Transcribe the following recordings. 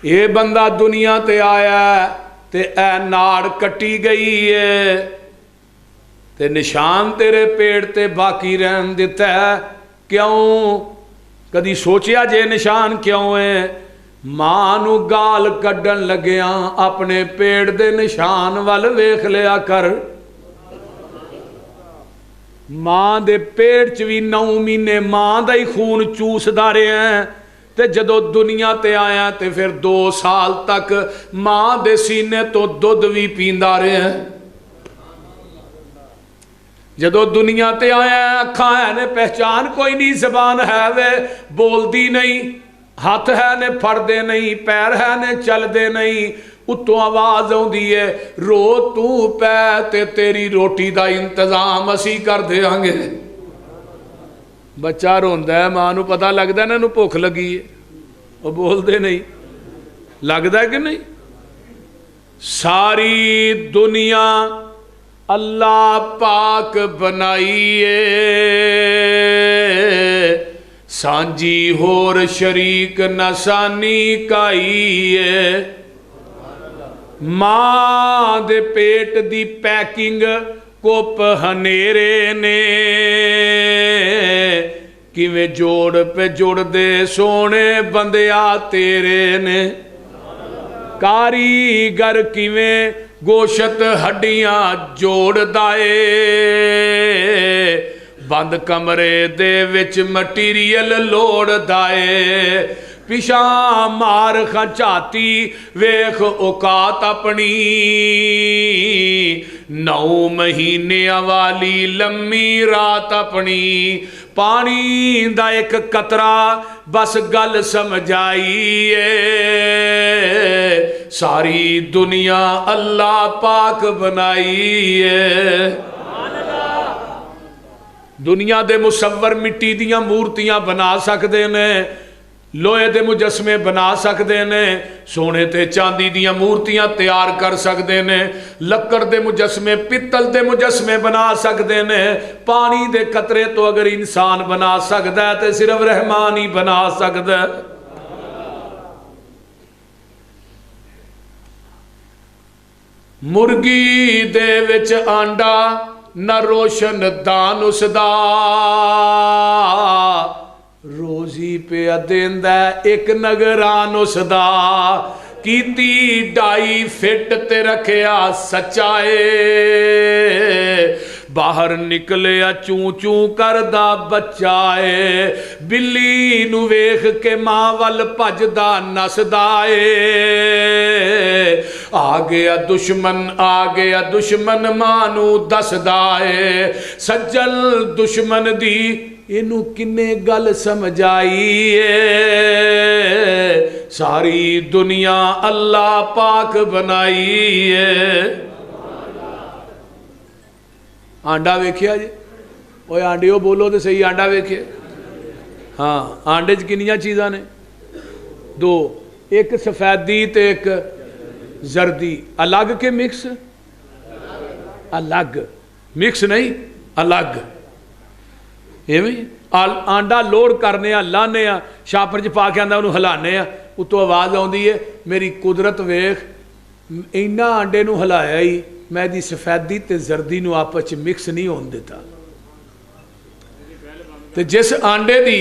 ये बंदा दुनिया ते आया ते ऐ नाड़ कट्टी गई है ते निशान तेरे पेड़ ते बाकी रहन दिता है। क्यों? कदी सोचिया जे निशान क्यों है? मां नू गाल कड्डन लग्या अपने पेड़ दे निशान वल वेख लिया कर। मां दे पेड़ च भी 9 महीने मां दा ही खून चूसदा रहा है ते जदों दुनिया ते आया ते फिर 2 साल तक मां दे सीने तो दुध भी पींदा रहा है। जदों दुनिया ते आया अखां है ने पहचान कोई नहीं, जबान है वे बोलती नहीं, हाथ है ने फड़दे नहीं, पैर है ने चलदे नहीं, उत्तों आवाज आउंदी है रो तू पै ते तेरी रोटी का इंतजाम असी कर देंगे। बच्चा रोंदा है, मां नू पता लगता इन्हां नू भुख लगी है, वो बोलते नहीं, लगता कि नहीं। सारी दुनिया अल्लाह पाक बनाई है, सांझी होर शरीक नसानी काई है। मां दे पेट दी पैकिंग कुप हनेरे ने किवें जोड़ पे जुड़दे सोने बंदिया तेरे ने। कारीगर किवें गोशत हड्डियां जोड़दा ए, बंद कमरे दे विच मटीरियल लोड़दा ए। पिछा मार खचाती वेख औकात अपनी, 9 महीने वाली लम्मी रात अपनी। पानी दा एक कतरा बस गल समझाई है, सारी दुनिया अल्लाह पाक बनाई है। दुनिया दे मुसव्वर मिट्टी दियां मूर्तियां बना सकते ने, लोहे दे मुजस्मे बना सकते ने, सोने ते चांदी दियां मूर्तियां तैयार कर सकते ने, लक्कड़ दे मुजस्मे पित्तल दे मुजस्मे बना सकते ने। पानी दे कतरे तो अगर इंसान बना सकता है तो सिर्फ रहमान ही बना सकता है। मुर्गी दे विच आंडा न रोशन दान उसदा, रोजी पे देंदा एक नगरान उसदा। कीती डाई फिट ते रखिया सच्चाए, बाहर निकलिया चूं चूं करदा बच्चाए। बिल्ली नू वेख के मां वल भजदा नसदा ए, आ गया दुश्मन मां नू दसदा ए। सज्जल दुश्मन दी इनू किन्ने गल समझाई है, सारी दुनिया अल्लाह पाक बनाई है। आंडा वेखिया जी, ओए आंडियो बोलो तो सही, आंडा वेखिए। हाँ, आंडे च किन्नियां चीज़ां ने? 2, एक सफेदी ते एक जर्दी। अलग के मिक्स? अलग, मिक्स नहीं, अलग। इवें आंडा लोड करने लाने छापर च पा के आंदा उन्होंने हिलाने, उत्तों आवाज़ आउंदी है मेरी कुदरत वेख, इन्ना आंडे नूं हिलाया ही मैं दी सफेदी ते जर्दी नूं आपस च मिक्स नहीं होने दिता। ते जिस आंडे दी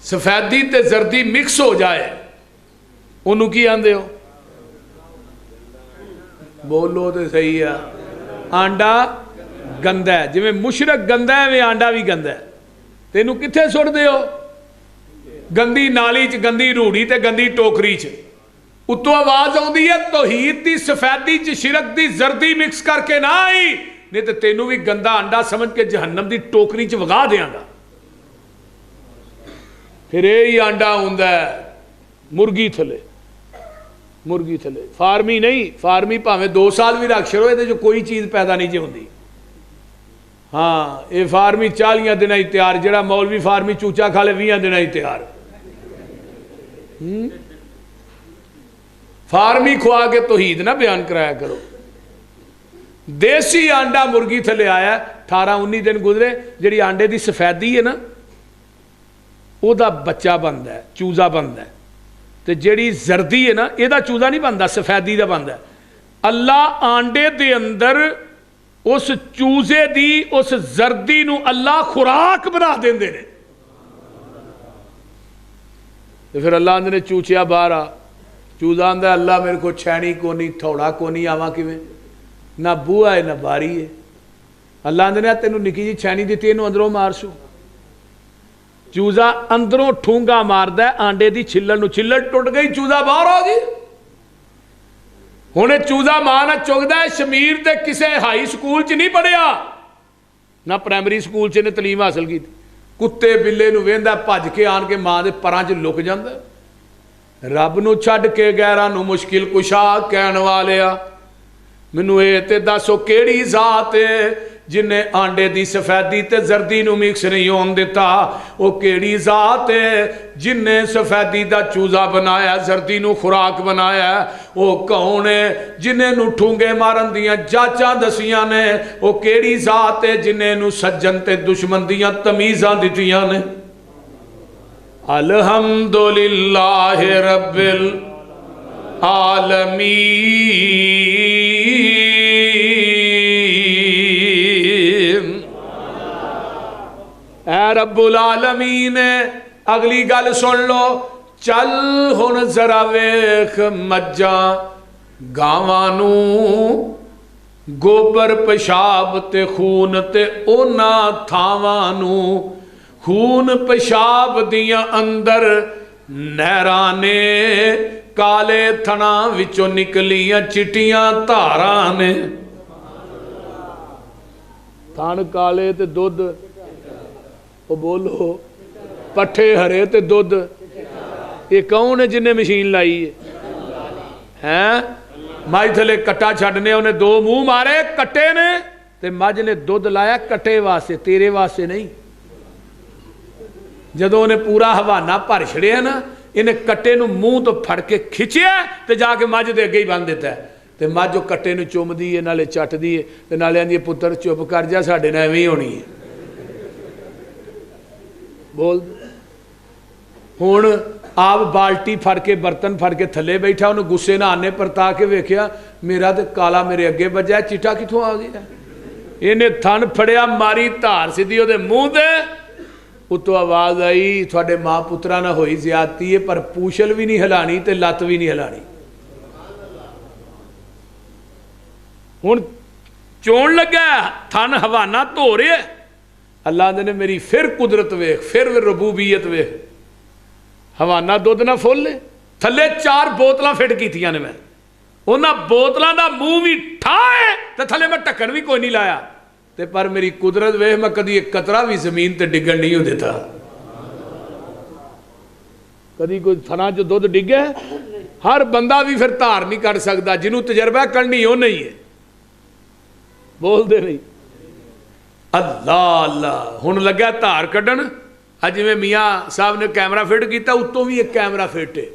सफेदी ते जर्दी मिक्स हो जाए उन्होंने की आंदे हो? बोलो तो सही है। आंडा गंदा है, जिवें मुशरक गंदा है वे आंडा भी गंदा है। तेनू कित्थे सुटदे हो? गंदी नाली च, गंदी रूड़ी ते गंदी टोकरी च। उत्तों आवाज आउंदी है तौहीद दी सफेदी च शिरक दी जर्दी मिक्स करके ना आई, नहीं तो तेनू भी गंदा अंडा समझ के जहन्नम दी टोकरी च वगा देंगा। फिर यही आंडा हुंदा है मुर्गी थले, मुर्गी थले। फार्मी नहीं, फार्मी भावें 2 साल भी रख छड़ो, ये कोई चीज़ पैदा नहीं जी होंदी। हाँ, ये फार्मी 40 दिन ही तैयार, जड़ा मौलवी फार्मी चूचा खा ले 20 दिन ही तैयार। फार्मी खुआ के तौहीद ना बयान कराया करो। देसी आंडा मुर्गी थले आया, 18-19 दिन गुजरे, जी आंडे की सफेदी है ना, वह बच्चा बनता है, चूजा बनता है। तो जिहड़ी जर्दी है ना, इहदा चूजा नहीं बनता, सफेदी का बनता। अल्लाह आंडे दे अंदर उस चूजे दी उस जर्दी नूं अल्लाह खुराक बना देंदे ने। तो फिर अल्लाह आंदे ने चूचिया बाहर आ। चूजा आंदा अल्लाह मेरे को छैनी कोनी, थोड़ा कोनी, आवा किवें, ना बूहा है ना बारी है। अल्लाह आंदे ने तेनों निकी जी छैनी दी, इनू अंदरों मारसू। चूजा अंदरों ठूंगा मारदा आंडे दी छिल्लड़ नूं, छिल्लड़ टुट गई, चूजा बाहर आ गई। हुणे चूजा मां ना चुगदा है। शमीर ते किसे हाई स्कूल च नहीं पढ़िया, ना प्राइमरी स्कूल च इहने तलीम हासिल की। कुत्ते बिल्ले नूं वेंदा, भज के आन के मां दे परां च लुक जांदा। रब नूं छड्ड के गैरां नूं मुश्किल कुशा कहण वालिया, मैनूं इह ते दस ओ किहड़ी जात है जिन्हें आंडे की सफेदी ते जर्दी नूं मिक्स नहीं होण दिता। वो किहड़ी जात है जिन्हें सफेदी का चूजा बनाया, जर्दी नूं खुराक बनाया। वो कौन है जिन्हें नूं ठूंगे मारन दियां जाचां दसियां ने। वो किहड़ी जात है जिन्हें नूं सज्जन ते दुश्मन दियां तमीज़ां दित्तियां ने। अल्हम्दुलिल्लाह रब्बिल आलमीन। ऐ रब्बुल आलमीन। अगली गल सुन लो, चल हुण जरा वेख मज्जां गावां नूं गोबर पेशाब ते खून ते उन्हां थावां नूं, खून पेशाब दियां अंदर नहरां ने, काले थणा विचों निकलियां चिट्टियां धारां ने। थण काले ते दुध, वो बोलो पट्ठे हरे ते दुध। ये कौन है जिन्हें मशीन लाई है? मझ थले कट्टा छड्डने, उन्हें दो मूँह मारे कट्टे ने, ते मझ ने दुध लाया कट्टे वास्ते, तेरे वास्ते नहीं। जदों उन्हें पूरा हवाना भर छड़िया ना, इन्हें कट्टे नूं मूँह तो फड़ के खिंचिया ते जाके मझ दे अगे ही बन दिता है। ते मझ वो कट्टे नूं चुमदी है, नाले चटदी है, ते नाले आंदी पुत्तर चुप कर जा, साडे नाल एवें ही होनी है। बोल हुण आप बाल्टी फड़ के बर्तन फड़ के थले बैठा, उन्हें गुस्से नाल आने परता के वेख्या, मेरा तो काला मेरे अगे बजा, चिट्टा कित्थों आ गया। इन्हें थन फड़िया, मारी धार सीधी उहदे मूँह ते। उत्तों आवाज़ आई, थोड़े माँ पुत्रा ना होई ज्यादती है, पर पूछल भी नहीं हिलानी ते लत्त भी नहीं हिलानी। हुण चोण लगा, थन हवाना धो रहे। अल्लाह ने मेरी फिर कुदरत वेख, फिर रबूबीयत वेख। हवाना दुध ना फुल थले 4 बोतलां फिट कीतियां ने मैं, उन्हां बोतलां दा मूँह भी ठाए ते थले मैं ढक्कन भी कोई नहीं लाया, ते पर मेरी कुदरत वेख, मैं कदी एक कतरा भी जमीन ते डिगण नहीं देता। कदी कोई थना जो दुध डिगे, हर बंदा भी फिर धार नहीं कर सकता, जिन्हों तजर्बा करनी वो नहीं है। बोलते नहीं अल्लाह अल्लाह। हुण लगा धार कढ़न, अज जिवें मियाँ साहब ने कैमरा फिट किया, उत्तों भी एक कैमरा फिट है।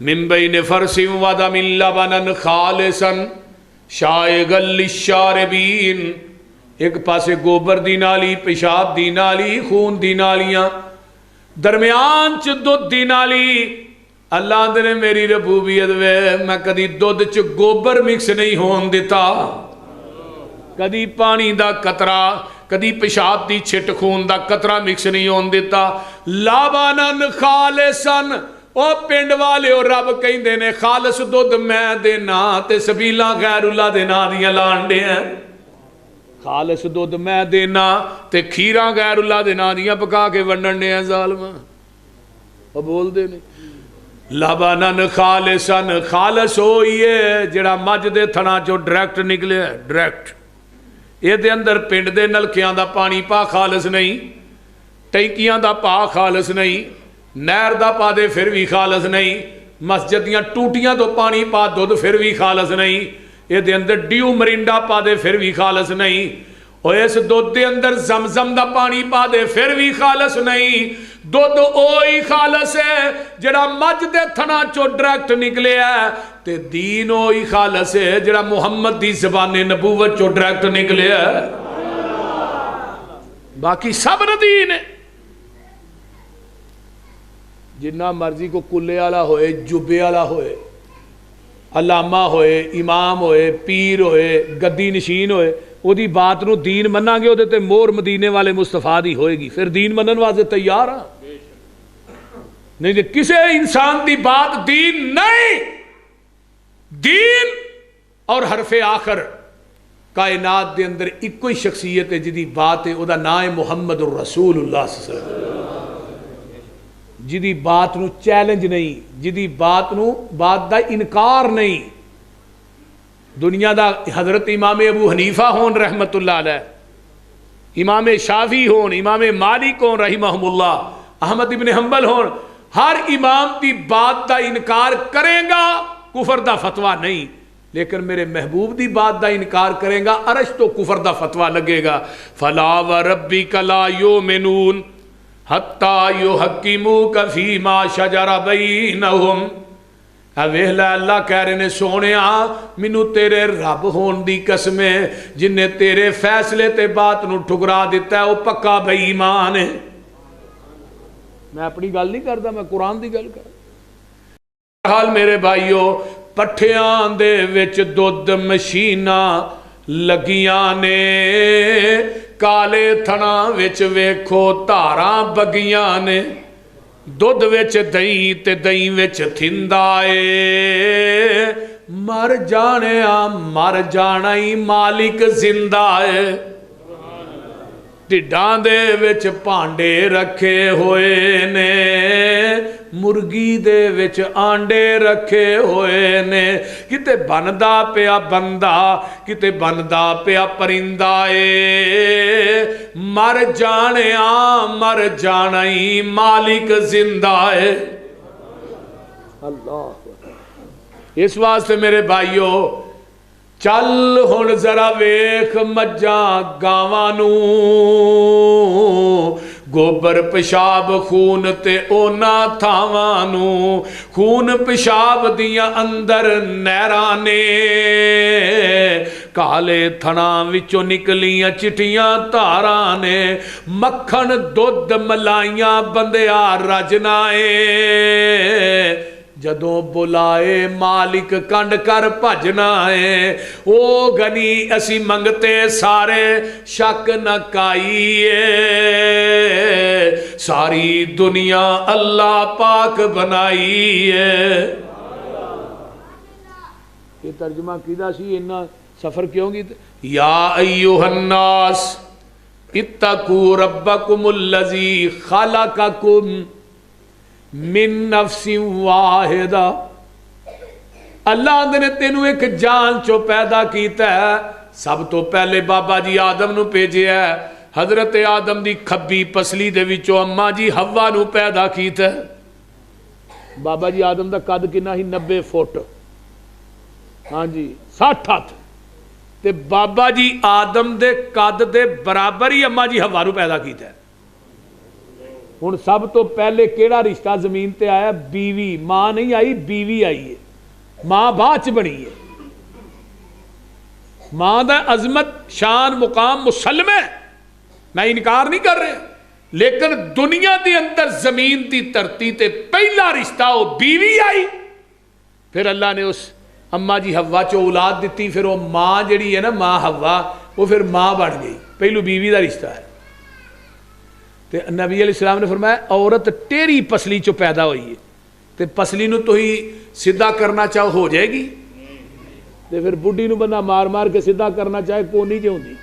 मिम्बई ने फरसिम वादा मिल्ला बनन खालिसन शायगल लिशारबीन। एक पासे गोबर दी नाली, पेशाब दी नाली, खून दी नालियां, दरम्यान च दुध दी नाली। अल्लाह ने मेरी रबूबियत वे, मैं कदी दुध च गोबर मिक्स नहीं होन दिता, कदी पानी दा कतरा, कदी पेशाब दी छिट खून दा कतरा मिक्स नहीं होन दिता। लाबानन खालिसन, ओ पिंड वाले रब कहंदे ने खालस दुध मैं देना ते सबीला गैरुल्ला दे नां दियां लाण दे। खालस दुध मैं देना ते खीरा गैरुल्ला दे नां दियां पका के वंडण दे जालमा। वो बोलते ने लाबानन खालिसन, खालस होई है जिहड़ा मझ दे थणा चो डायरैक्ट निकले, डायरैक्ट। ये अंदर पिंड के नलकियां का पानी पा खालस नहीं, टैंकियां का पा खालस नहीं, नहर का पा दे फिर भी खालस नहीं, मस्जिद दियां टूटियां तो पानी पा दुध फिर भी खालस नहीं, ये अंदर ड्यू मरिंडा पा दे फिर भी खालस नहीं, और इस दुध के अंदर जमजम का पानी पा दे फिर भी खालस नहीं। दुध ओही खालस है जिहड़ा मझ दे थना चो डायरैक्ट निकले है, ते दीन ओही खालस है जिहड़ा मुहम्मद दी ज़बाने नबूवत चो डायरैक्ट निकले है। बाकी सब नदीन है। जिन्ना मर्जी को कुल्ले वाला होए, जुब्बे वाला होए, अलामा होए, इमाम होए, पीर होए, गद्दी नशीन होए, ਉਹਦੀ बात ਨੂੰ दीन मन्नांगे ਉਹਦੇ ਤੇ मोहर मदीने वाले मुस्तफा दी होएगी, फिर दीन मनन वास्ते तैयार हाँ। नहीं तो किसी इंसान की बात दीन नहीं। दीन और हरफे आखर कायनात के अंदर इको ही शख्सियत है जिदी बात है, वह नाम है मुहम्मद रसूलुल्लाह सल्लल्लाहु अलैहि वसल्लम। जिदी बात नू चैलेंज नहीं, जिदी बात नू बात का इनकार नहीं। दुनिया का हजरत इमाम अबू हनीफा होन रहमतुल्लाह अलैह, इमाम शाफी होन, इमाम मालिक होन रहिमहुमुल्लाह, अहमद इब्न हंबल होन, हर इमाम की बात का इनकार करेगा, कुफर का फतवा नहीं। लेकिन मेरे महबूब की बात का इनकार करेगा, अरश तो कुफर का फतवा लगेगा। फला व रब्बी कला यो मेनून हत्ता यो हकीमू कफी मा शजरा बैनहुम। वेख लै, अल्लाह कह रहे ने सोने मैनू तेरे रब होने की कसम है, जिन्हें तेरे फैसले ते बात नू ठुकरा दिता है, वह पक्का बेईमान है। मैं अपनी गल नहीं करता, मैं कुरान की गल कर। हाल मेरे भाईओ, पट्ठियां दे विच दुध मशीनां लगियां ने, काले थणा विच वेखो धारां बगियां ने, दुध विच दही ते दही विच थिंदा ए, मर जाने मर जाना ही मालिक जिंदा है। ढिड्डां दे विच भांडे रखे होए ने, मुर्गी दे विच आंडे रखे होए ने, किते बनदा पिया बंदा, किते बनदा पिया परिंदा ए, मर जाना ही मालिक जिंदा है। अल्लाह। इस वास्ते मेरे भाइयों, चल हुण जरा वेख मज्जां गावां नूं, गोबर पेशाब खून ते ओना थावां नूं, खून पेशाब दियां अंदर नहरां ने, काले थणा विचों निकलियां चिट्टियां धारां ने, मक्खन दुध मलाइयां बंदिया रजना ए, जदों बुलाए मालिक कंड कर भजना है। ओ गनी असी मंगते सारे शक न काईए, सारी दुनिया अल्लाह पाक बनाई है। ये तर्जमा किदा सी, इन्ना सफर क्यों कीता? या अय्युहन्नास इत्तकू रब्बकुमुल्लज़ी खलक़कुम मिन नफ्सिन वाहिदा। अल्लाह ने तेनू एक जान चो पैदा किया है। सब तो पहले बाबा जी आदम नू भेजिया है, हजरत आदम की खब्बी पसली दे विचों अम्मा जी हवा नू पैदा किया है। बाबा जी आदम का कद कितना ही? 90 फुट, हाँ जी 60 हथ। ते बाबा जी आदम दे कद दे बराबर ही अम्मा जी हवा नू पैदा किया है। हुण सब तो पहले केड़ा रिश्ता जमीन ते आया? बीवी। मां नहीं आई, बीवी आई है। मां बाद च बनी है। मां दा अजमत शान मुकाम मुसलम है, मैं इनकार नहीं कर रहा, लेकिन दुनिया के अंदर जमीन की धरती ते पहला रिश्ता वो बीवी आई, फिर अल्लाह ने उस अम्मा जी हवा चो औलाद दी, फिर वो मां जिहड़ी है ना, मां हवा, वो फिर मां बन गई। पहलू बीवी का रिश्ता है। तो नबी अलैहिस्सलाम ने फरमाया औरत टेरी पसली चो पैदा हुई है, तो पसली नू तो ही सीधा करना चाहो हो जाएगी, तो फिर बुढ़ी नू बंदा मार मार के सीधा करना चाहे को नहीं होंगी।